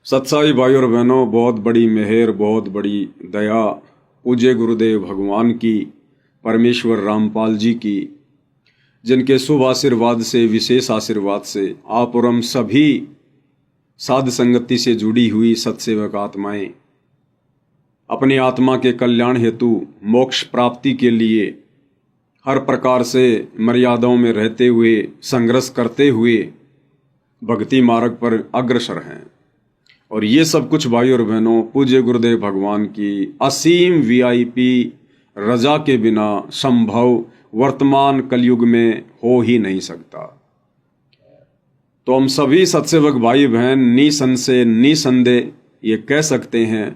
सत्साई भाई और बहनों, बहुत बड़ी मेहर, बहुत बड़ी दया पूज्य गुरुदेव भगवान की, परमेश्वर रामपाल जी की, जिनके शुभ आशीर्वाद से, विशेष आशीर्वाद से आप और हम सभी साध संगति से जुड़ी हुई सत्सेवक आत्माएं अपनी आत्मा के कल्याण हेतु मोक्ष प्राप्ति के लिए हर प्रकार से मर्यादाओं में रहते हुए, संघर्ष करते हुए भक्ति मार्ग पर अग्रसर हैं। और ये सब कुछ भाई और बहनों पूज्य गुरुदेव भगवान की असीम वीआईपी रजा के बिना संभव वर्तमान कलयुग में हो ही नहीं सकता। तो हम सभी सत्सेवक भाई बहन निसंशय निसंदेह ये कह सकते हैं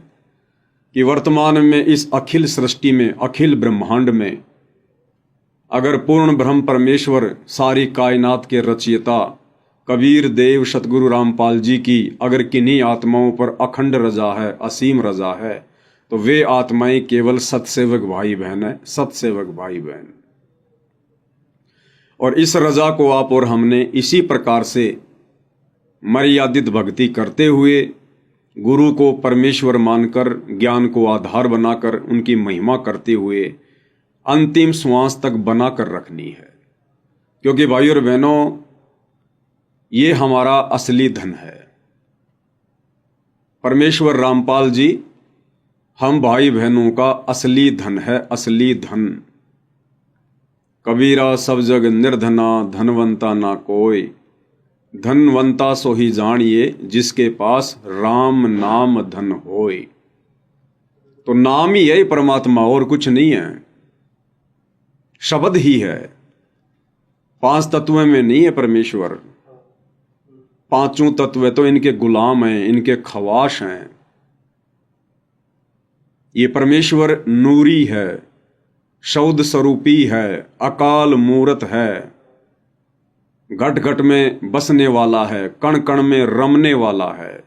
कि वर्तमान में इस अखिल सृष्टि में, अखिल ब्रह्मांड में अगर पूर्ण ब्रह्म परमेश्वर, सारी कायनात के रचयिता कबीर देव सतगुरु रामपाल जी की अगर किन्हीं आत्माओं पर अखंड रजा है, असीम रजा है, तो वे आत्माएं केवल सत्सेवक भाई बहन है, सत्सेवक भाई बहन। और इस रजा को आप और हमने इसी प्रकार से मर्यादित भक्ति करते हुए, गुरु को परमेश्वर मानकर, ज्ञान को आधार बनाकर, उनकी महिमा करते हुए अंतिम श्वास तक बनाकर रखनी है। क्योंकि भाई और बहनों, ये हमारा असली धन है। परमेश्वर रामपाल जी हम भाई बहनों का असली धन है, असली धन। कबीरा सब जग निर्धना, धनवंता ना कोई, धनवंता सो ही जानिए जिसके पास राम नाम धन होय। तो नाम ही है परमात्मा, और कुछ नहीं है, शब्द ही है। पांच तत्वों में नहीं है परमेश्वर, पांचों तत्व तो इनके गुलाम हैं, इनके खवाश हैं। ये परमेश्वर नूरी है, शौद स्वरूपी है, अकाल मूरत है, घट घट में बसने वाला है, कण कण में रमने वाला है।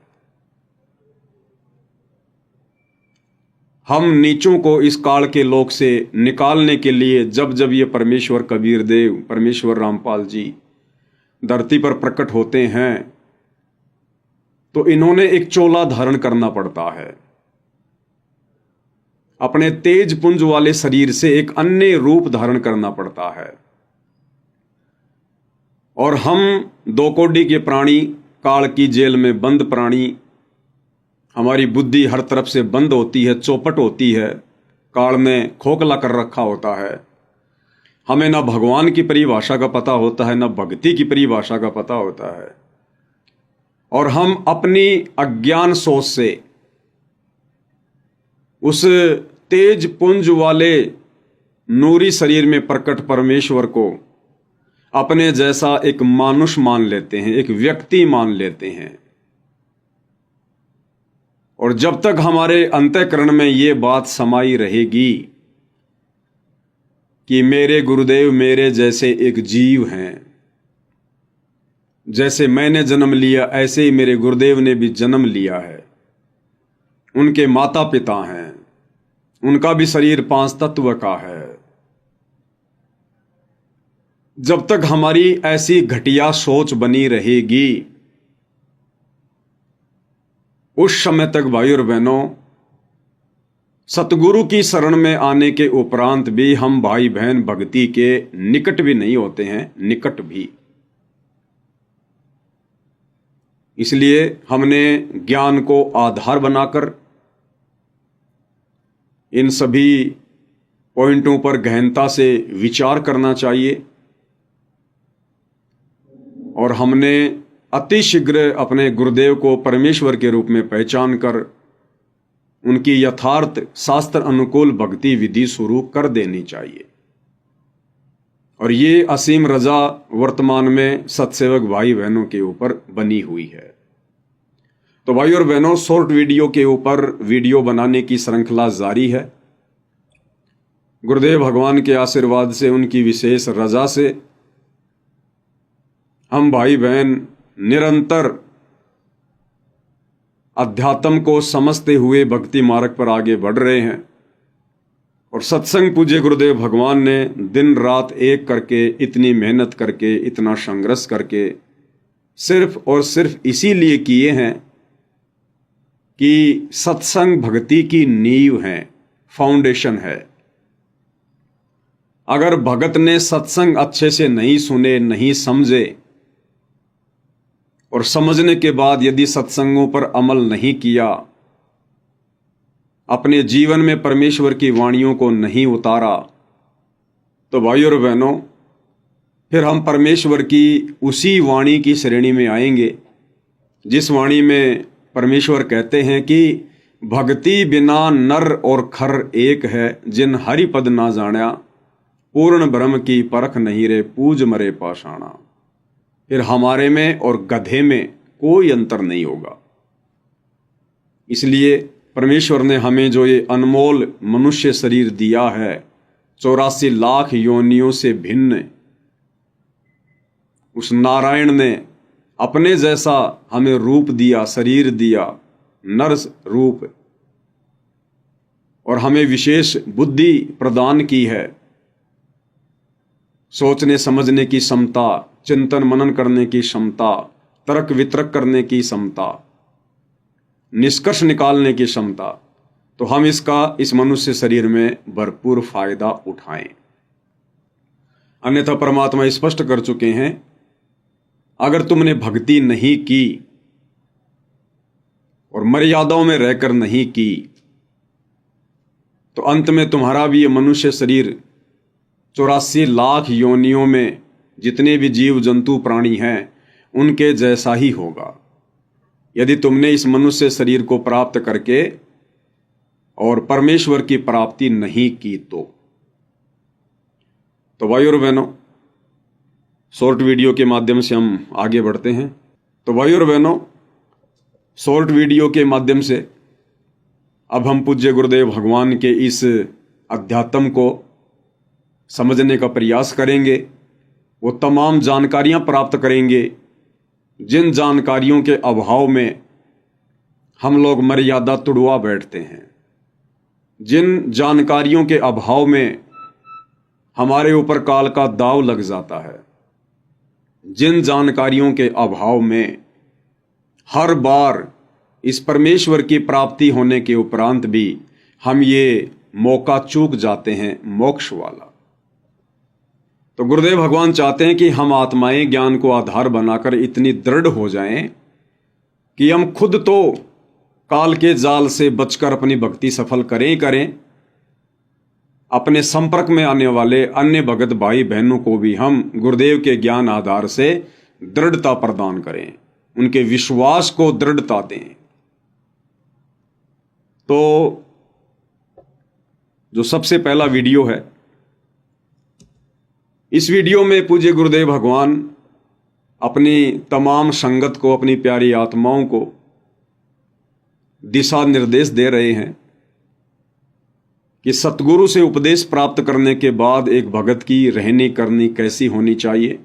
हम नीचों को इस काल के लोक से निकालने के लिए जब जब ये परमेश्वर कबीर देव, परमेश्वर रामपाल जी धरती पर प्रकट होते हैं, तो इन्होंने एक चोला धारण करना पड़ता है। अपने तेज पुंज वाले शरीर से एक अन्य रूप धारण करना पड़ता है। और हम दो कोडी के प्राणी, काल की जेल में बंद प्राणी, हमारी बुद्धि हर तरफ से बंद होती है, चौपट होती है, काल ने खोखला कर रखा होता है। हमें ना भगवान की परिभाषा का पता होता है, ना भक्ति की परिभाषा का पता होता है। और हम अपनी अज्ञान सोच से उस तेज पुंज वाले नूरी शरीर में प्रकट परमेश्वर को अपने जैसा एक मानुष मान लेते हैं, एक व्यक्ति मान लेते हैं। और जब तक हमारे अंतःकरण में ये बात समाई रहेगी कि मेरे गुरुदेव मेरे जैसे एक जीव हैं, जैसे मैंने जन्म लिया ऐसे ही मेरे गुरुदेव ने भी जन्म लिया है, उनके माता पिता हैं, उनका भी शरीर पांच तत्व का है, जब तक हमारी ऐसी घटिया सोच बनी रहेगी, उस समय तक भाई और बहनों सतगुरु की शरण में आने के उपरांत भी हम भाई बहन भक्ति के निकट भी नहीं होते हैं, निकट भी। इसलिए हमने ज्ञान को आधार बनाकर इन सभी पॉइंटों पर गहनता से विचार करना चाहिए। और हमने अति शीघ्र अपने गुरुदेव को परमेश्वर के रूप में पहचान कर उनकी यथार्थ शास्त्र अनुकूल भक्ति विधि शुरू कर देनी चाहिए। और ये असीम रजा वर्तमान में सत्सेवक भाई बहनों के ऊपर बनी हुई है। तो भाई और बहनों, शॉर्ट वीडियो के ऊपर वीडियो बनाने की श्रृंखला जारी है। गुरुदेव भगवान के आशीर्वाद से, उनकी विशेष रजा से हम भाई बहन निरंतर अध्यात्म को समझते हुए भक्ति मार्ग पर आगे बढ़ रहे हैं। और सत्संग पूज्य गुरुदेव भगवान ने दिन रात एक करके, इतनी मेहनत करके, इतना संघर्ष करके सिर्फ और सिर्फ इसीलिए किए हैं कि सत्संग भक्ति की नींव है, फाउंडेशन है। अगर भगत ने सत्संग अच्छे से नहीं सुने, नहीं समझे, और समझने के बाद यदि सत्संगों पर अमल नहीं किया, अपने जीवन में परमेश्वर की वाणियों को नहीं उतारा, तो भाइयों और बहनों, फिर हम परमेश्वर की उसी वाणी की श्रेणी में आएंगे जिस वाणी में परमेश्वर कहते हैं कि भक्ति बिना नर और खर एक है, जिन हरि पद ना जाना, पूर्ण ब्रह्म की परख नहीं रे, पूज मरे पाषाणा। फिर हमारे में और गधे में कोई अंतर नहीं होगा। इसलिए परमेश्वर ने हमें जो ये अनमोल मनुष्य शरीर दिया है, 84 लाख योनियों से भिन्न, उस नारायण ने अपने जैसा हमें रूप दिया, शरीर दिया, नर रूप, और हमें विशेष बुद्धि प्रदान की है, सोचने समझने की क्षमता, चिंतन मनन करने की क्षमता, तर्क वितर्क करने की क्षमता, निष्कर्ष निकालने की क्षमता। तो हम इस मनुष्य शरीर में भरपूर फायदा उठाएं। अन्यथा परमात्मा स्पष्ट कर चुके हैं, अगर तुमने भक्ति नहीं की और मर्यादाओं में रहकर नहीं की, तो अंत में तुम्हारा भी ये मनुष्य शरीर 84 लाख योनियों में जितने भी जीव जंतु प्राणी हैं उनके जैसा ही होगा, यदि तुमने इस मनुष्य शरीर को प्राप्त करके और परमेश्वर की प्राप्ति नहीं की तो भाइयों और बहनों, शॉर्ट वीडियो के माध्यम से हम आगे बढ़ते हैं। तो भाइयों और बहनों, शॉर्ट वीडियो के माध्यम से अब हम पूज्य गुरुदेव भगवान के इस अध्यात्म को समझने का प्रयास करेंगे। वो तमाम जानकारियां प्राप्त करेंगे जिन जानकारियों के अभाव में हम लोग मर्यादा तुड़वा बैठते हैं, जिन जानकारियों के अभाव में हमारे ऊपर काल का दाव लग जाता है, जिन जानकारियों के अभाव में हर बार इस परमेश्वर की प्राप्ति होने के उपरांत भी हम ये मौका चूक जाते हैं मोक्ष वाला। तो गुरुदेव भगवान चाहते हैं कि हम आत्माएं ज्ञान को आधार बनाकर इतनी दृढ़ हो जाएं कि हम खुद तो काल के जाल से बचकर अपनी भक्ति सफल करें, अपने संपर्क में आने वाले अन्य भगत भाई बहनों को भी हम गुरुदेव के ज्ञान आधार से दृढ़ता प्रदान करें, उनके विश्वास को दृढ़ता दें। तो जो सबसे पहला वीडियो है, इस वीडियो में पूज्य गुरुदेव भगवान अपनी तमाम संगत को, अपनी प्यारी आत्माओं को दिशा निर्देश दे रहे हैं कि सतगुरु से उपदेश प्राप्त करने के बाद एक भगत की रहनी करनी कैसी होनी चाहिए,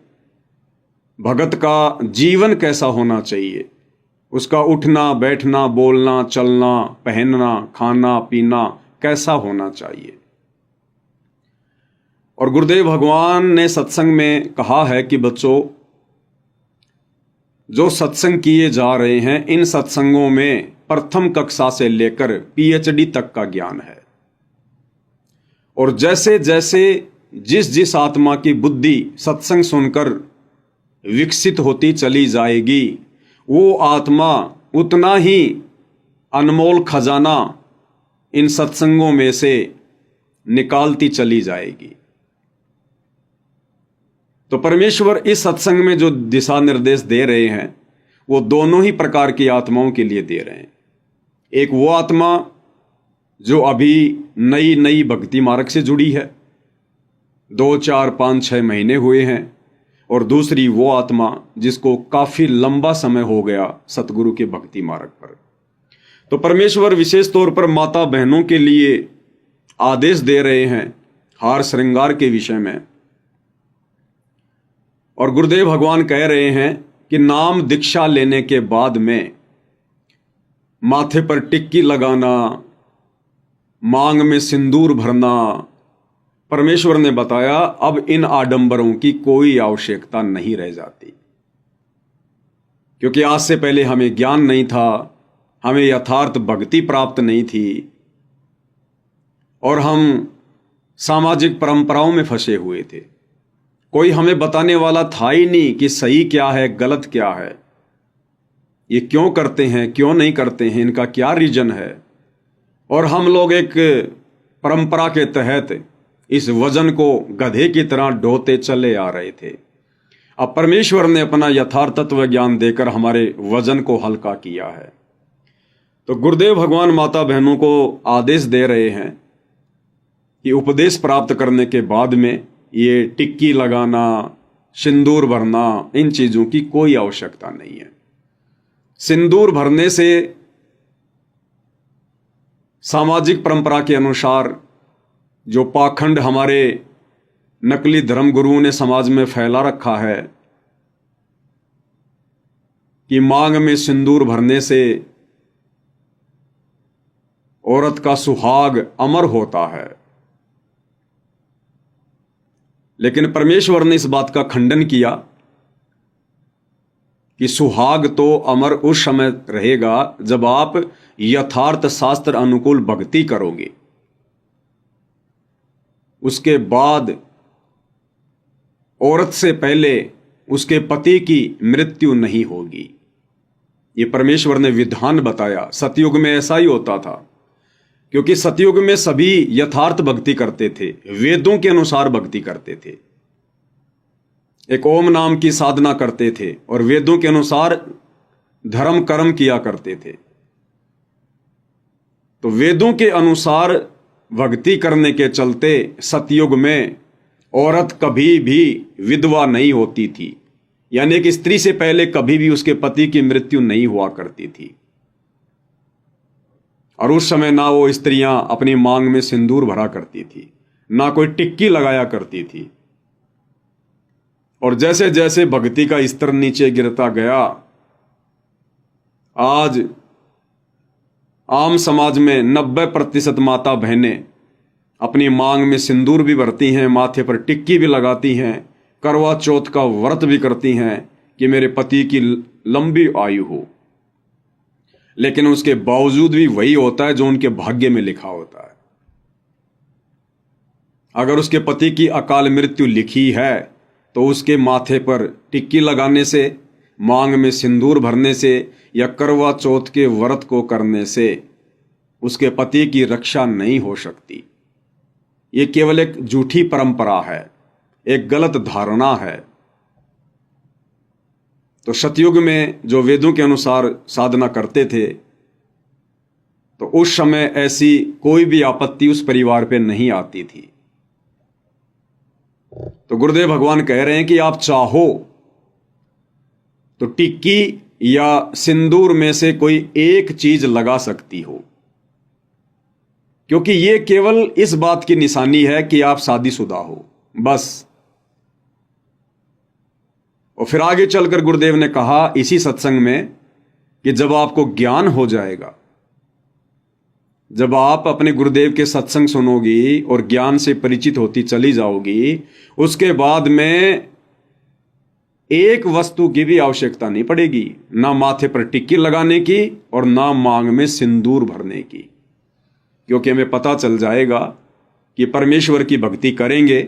भगत का जीवन कैसा होना चाहिए, उसका उठना बैठना बोलना चलना पहनना खाना पीना कैसा होना चाहिए। और गुरुदेव भगवान ने सत्संग में कहा है कि बच्चों, जो सत्संग किए जा रहे हैं, इन सत्संगों में प्रथम कक्षा से लेकर पीएचडी तक का ज्ञान है। और जैसे जैसे जिस आत्मा की बुद्धि सत्संग सुनकर विकसित होती चली जाएगी, वो आत्मा उतना ही अनमोल खजाना इन सत्संगों में से निकालती चली जाएगी। तो परमेश्वर इस सत्संग में जो दिशा निर्देश दे रहे हैं वो दोनों ही प्रकार की आत्माओं के लिए दे रहे हैं। एक वो आत्मा जो अभी नई भक्ति मार्ग से जुड़ी है, 2, 4, 5, 6 महीने हुए हैं, और दूसरी वो आत्मा जिसको काफी लंबा समय हो गया सतगुरु के भक्ति मार्ग पर। तो परमेश्वर विशेष तौर पर माता बहनों के लिए आदेश दे रहे हैं हार श्रृंगार के विषय में। और गुरुदेव भगवान कह रहे हैं कि नाम दीक्षा लेने के बाद में माथे पर टिक्की लगाना, मांग में सिंदूर भरना, परमेश्वर ने बताया अब इन आडंबरों की कोई आवश्यकता नहीं रह जाती, क्योंकि आज से पहले हमें ज्ञान नहीं था, हमें यथार्थ भक्ति प्राप्त नहीं थी और हम सामाजिक परंपराओं में फंसे हुए थे। कोई हमें बताने वाला था ही नहीं कि सही क्या है, गलत क्या है, ये क्यों करते हैं, क्यों नहीं करते हैं, इनका क्या रीजन है। और हम लोग एक परंपरा के तहत इस वजन को गधे की तरह ढोते चले आ रहे थे। अब परमेश्वर ने अपना यथार्थ तत्व ज्ञान देकर हमारे वजन को हल्का किया है। तो गुरुदेव भगवान माता बहनों को आदेश दे रहे हैं कि उपदेश प्राप्त करने के बाद में ये टिक्की लगाना, सिंदूर भरना, इन चीजों की कोई आवश्यकता नहीं है। सिंदूर भरने से सामाजिक परंपरा के अनुसार जो पाखंड हमारे नकली धर्मगुरुओं ने समाज में फैला रखा है कि मांग में सिंदूर भरने से औरत का सुहाग अमर होता है, लेकिन परमेश्वर ने इस बात का खंडन किया कि सुहाग तो अमर उस समय रहेगा जब आप यथार्थ शास्त्र अनुकूल भक्ति करोगे। उसके बाद औरत से पहले उसके पति की मृत्यु नहीं होगी। ये परमेश्वर ने विधान बताया। सतयुग में ऐसा ही होता था, क्योंकि सतयुग में सभी यथार्थ भक्ति करते थे, वेदों के अनुसार भक्ति करते थे, एक ओम नाम की साधना करते थे और वेदों के अनुसार धर्म कर्म किया करते थे। तो वेदों के अनुसार भक्ति करने के चलते सतयुग में औरत कभी भी विधवा नहीं होती थी, यानी कि स्त्री से पहले कभी भी उसके पति की मृत्यु नहीं हुआ करती थी। और उस समय ना वो स्त्रियां अपनी मांग में सिंदूर भरा करती थी, ना कोई टिक्की लगाया करती थी। और जैसे जैसे भक्ति का स्तर नीचे गिरता गया, आज आम समाज में 90% माता बहनें अपनी मांग में सिंदूर भी भरती हैं, माथे पर टिक्की भी लगाती हैं, करवा चौथ का व्रत भी करती हैं कि मेरे पति की लंबी आयु हो। लेकिन उसके बावजूद भी वही होता है जो उनके भाग्य में लिखा होता है। अगर उसके पति की अकाल मृत्यु लिखी है तो उसके माथे पर टिक्की लगाने से, मांग में सिंदूर भरने से या करवा चौथ के व्रत को करने से उसके पति की रक्षा नहीं हो सकती। ये केवल एक झूठी परंपरा है, एक गलत धारणा है। तो सतयुग में जो वेदों के अनुसार साधना करते थे, तो उस समय ऐसी कोई भी आपत्ति उस परिवार पे नहीं आती थी। तो गुरुदेव भगवान कह रहे हैं कि आप चाहो तो टिक्की या सिंदूर में से कोई एक चीज लगा सकती हो, क्योंकि ये केवल इस बात की निशानी है कि आप शादीशुदा हो, बस। और फिर आगे चलकर गुरुदेव ने कहा इसी सत्संग में कि जब आपको ज्ञान हो जाएगा, जब आप अपने गुरुदेव के सत्संग सुनोगी और ज्ञान से परिचित होती चली जाओगी, उसके बाद में एक वस्तु की भी आवश्यकता नहीं पड़ेगी, ना माथे पर टिक्की लगाने की और ना मांग में सिंदूर भरने की, क्योंकि हमें पता चल जाएगा कि परमेश्वर की भक्ति करेंगे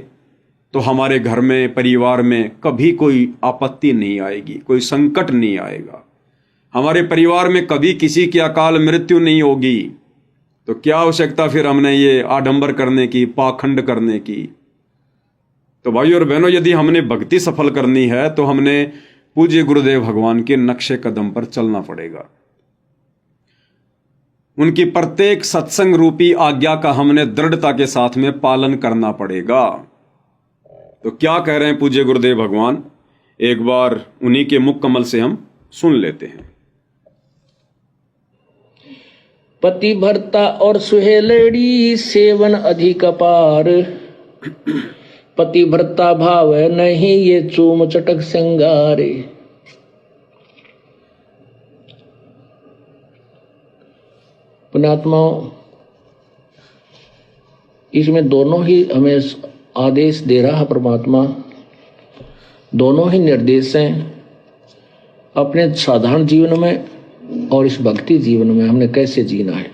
तो हमारे घर में, परिवार में कभी कोई आपत्ति नहीं आएगी, कोई संकट नहीं आएगा। हमारे परिवार में कभी किसी की अकाल मृत्यु नहीं होगी। तो क्या आवश्यकता फिर हमने ये आडंबर करने की, पाखंड करने की। तो भाइयों और बहनों, यदि हमने भक्ति सफल करनी है तो हमने पूज्य गुरुदेव भगवान के नक्शे कदम पर चलना पड़ेगा। उनकी प्रत्येक सत्संग रूपी आज्ञा का हमने दृढ़ता के साथ में पालन करना पड़ेगा। तो क्या कह रहे हैं पूज्य गुरुदेव भगवान, एक बार उन्हीं के मुख कमल से हम सुन लेते हैं। पति भरता और सुहेलड़ी सेवन अधिक अपार, पति भरता भाव नहीं ये चूम चटक सिंगारे। पुण्यात्माओं, इसमें दोनों ही हमें आदेश दे रहा परमात्मा, दोनों ही निर्देश हैं। अपने साधारण जीवन में और इस भक्ति जीवन में हमने कैसे जीना है।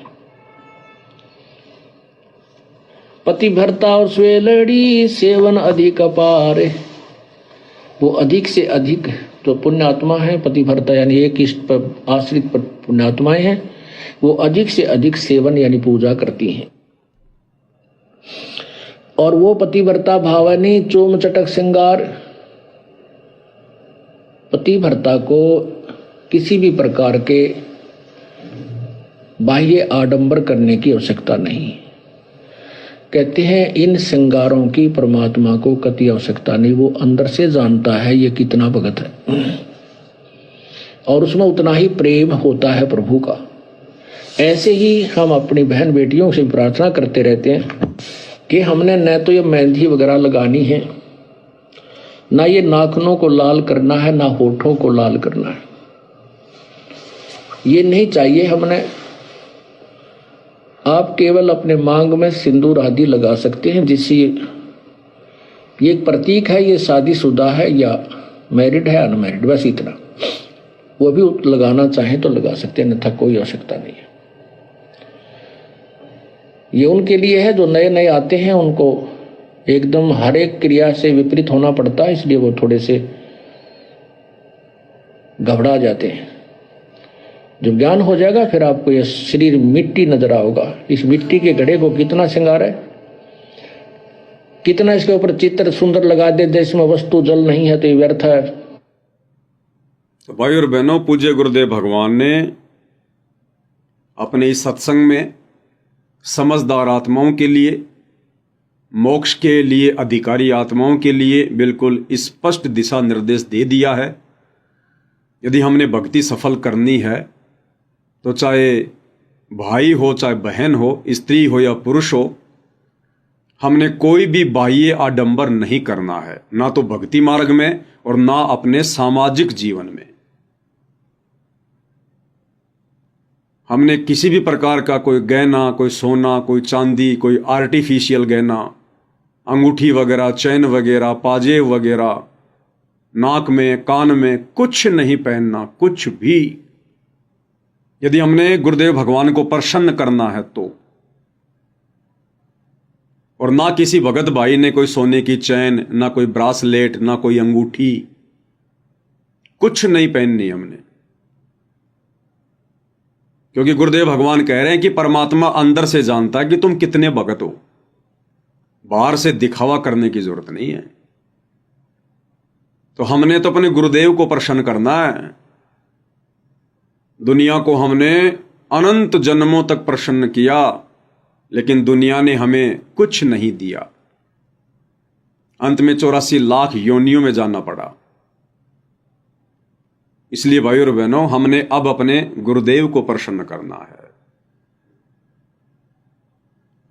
पतिव्रता और स्वेलड़ी सेवन अधिक अपार, वो अधिक से अधिक जो पुण्यात्मा है, पतिव्रता यानी एक इष्ट पर आश्रित पुण्यात्माएं हैं, वो अधिक से अधिक सेवन यानी पूजा करती हैं। और वो पतिव्रता भावनी चोम चटक श्रृंगार, पतिव्रता को किसी भी प्रकार के बाह्य आडंबर करने की आवश्यकता नहीं। कहते हैं इन श्रृंगारों की परमात्मा को कति आवश्यकता नहीं, वो अंदर से जानता है ये कितना भगत है और उसमें उतना ही प्रेम होता है प्रभु का। ऐसे ही हम अपनी बहन बेटियों से प्रार्थना करते रहते हैं कि हमने न तो ये मेहंदी वगैरह लगानी है, ना ये नाखूनों को लाल करना है, ना होठों को लाल करना है, ये नहीं चाहिए हमने। आप केवल अपने मांग में सिंदूर आदि लगा सकते हैं, जिससे ये एक प्रतीक है ये शादीशुदा है या मैरिड है अनमैरिड, बस इतना। वो भी लगाना चाहें तो लगा सकते हैं, अन्यथा कोई आवश्यकता नहीं है। ये उनके लिए है जो नए नए आते हैं, उनको एकदम हर एक क्रिया से विपरीत होना पड़ता है, इसलिए वो थोड़े से घबरा जाते हैं। जब ज्ञान हो जाएगा फिर आपको ये शरीर मिट्टी नजर आओगा। इस मिट्टी के घड़े को कितना श्रृंगार है, कितना इसके ऊपर चित्र सुंदर लगा दे, इसमें वस्तु जल नहीं है तो ये व्यर्थ है। तो भाई और बहनों, पूज्य गुरुदेव भगवान ने अपने इस सत्संग में समझदार आत्माओं के लिए, मोक्ष के लिए अधिकारी आत्माओं के लिए बिल्कुल स्पष्ट दिशा निर्देश दे दिया है। यदि हमने भक्ति सफल करनी है तो चाहे भाई हो, चाहे बहन हो, स्त्री हो या पुरुष हो, हमने कोई भी बाह्य आडंबर नहीं करना है, ना तो भक्ति मार्ग में और ना अपने सामाजिक जीवन में। हमने किसी भी प्रकार का कोई गहना, कोई सोना, कोई चांदी, कोई आर्टिफिशियल गहना, अंगूठी वगैरह, चैन वगैरह, पाजेब वगैरह, नाक में, कान में कुछ नहीं पहनना, कुछ भी। यदि हमने गुरुदेव भगवान को प्रसन्न करना है तो। और ना किसी भगत भाई ने कोई सोने की चैन, ना कोई ब्रासलेट, ना कोई अंगूठी, कुछ नहीं पहननी हमने। क्योंकि गुरुदेव भगवान कह रहे हैं कि परमात्मा अंदर से जानता है कि तुम कितने भगत हो, बाहर से दिखावा करने की जरूरत नहीं है। तो हमने तो अपने गुरुदेव को प्रसन्न करना है। दुनिया को हमने अनंत जन्मों तक प्रसन्न किया, लेकिन दुनिया ने हमें कुछ नहीं दिया। अंत में 84 लाख योनियों में जाना पड़ा। इसलिए भाई और बहनों, हमने अब अपने गुरुदेव को प्रसन्न करना है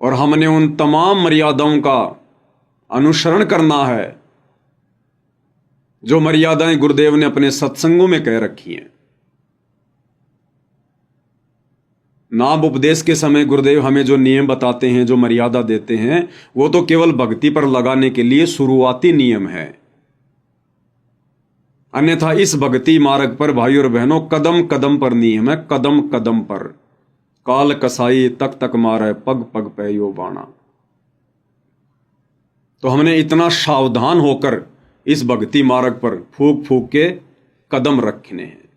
और हमने उन तमाम मर्यादाओं का अनुसरण करना है जो मर्यादाएं गुरुदेव ने अपने सत्संगों में कह रखी हैं। नाम उपदेश के समय गुरुदेव हमें जो नियम बताते हैं, जो मर्यादा देते हैं, वो तो केवल भक्ति पर लगाने के लिए शुरुआती नियम है। अन्यथा इस भक्ति मार्ग पर भाई और बहनों कदम कदम पर नियम है, कदम कदम पर। काल कसाई तक तक मारे, पग पग पे यो बाणा। तो हमने इतना सावधान होकर इस भक्ति मार्ग पर फूक फूक के कदम रखने हैं,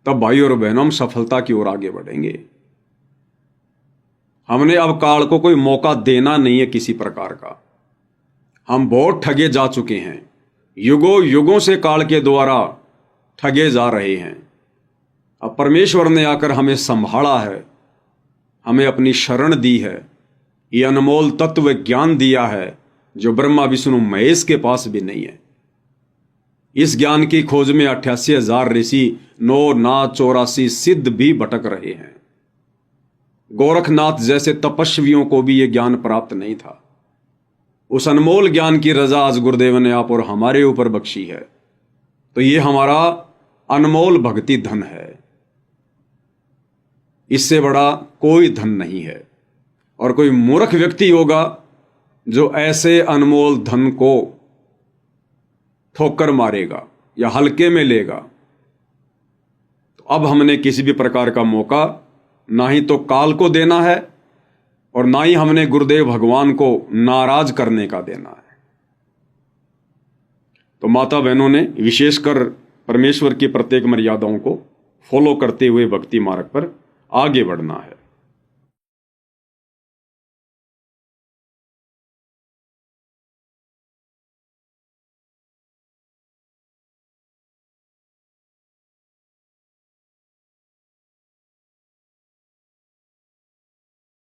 तब भाई और बहनों हम सफलता की ओर आगे बढ़ेंगे। हमने अब काल को कोई मौका देना नहीं है किसी प्रकार का। हम बहुत ठगे जा चुके हैं, युगों युगों से काल के द्वारा ठगे जा रहे हैं। अब परमेश्वर ने आकर हमें संभाला है, हमें अपनी शरण दी है, ये अनमोल तत्व ज्ञान दिया है जो ब्रह्मा विष्णु महेश के पास भी नहीं है। इस ज्ञान की खोज में 88,000 ऋषि, 9 नाथ 84 सिद्ध भी भटक रहे हैं। गोरखनाथ जैसे तपस्वियों को भी यह ज्ञान प्राप्त नहीं था। उस अनमोल ज्ञान की रजा आज गुरुदेव ने आप और हमारे ऊपर बख्शी है। तो ये हमारा अनमोल भक्ति धन है, इससे बड़ा कोई धन नहीं है। और कोई मूर्ख व्यक्ति होगा जो ऐसे अनमोल धन को ठोकर मारेगा या हल्के में लेगा, तो अब हमने किसी भी प्रकार का मौका ना ही तो काल को देना है और ना ही हमने गुरुदेव भगवान को नाराज करने का देना है। तो माता बहनों ने विशेषकर परमेश्वर की प्रत्येक मर्यादाओं को फॉलो करते हुए भक्ति मार्ग पर आगे बढ़ना है।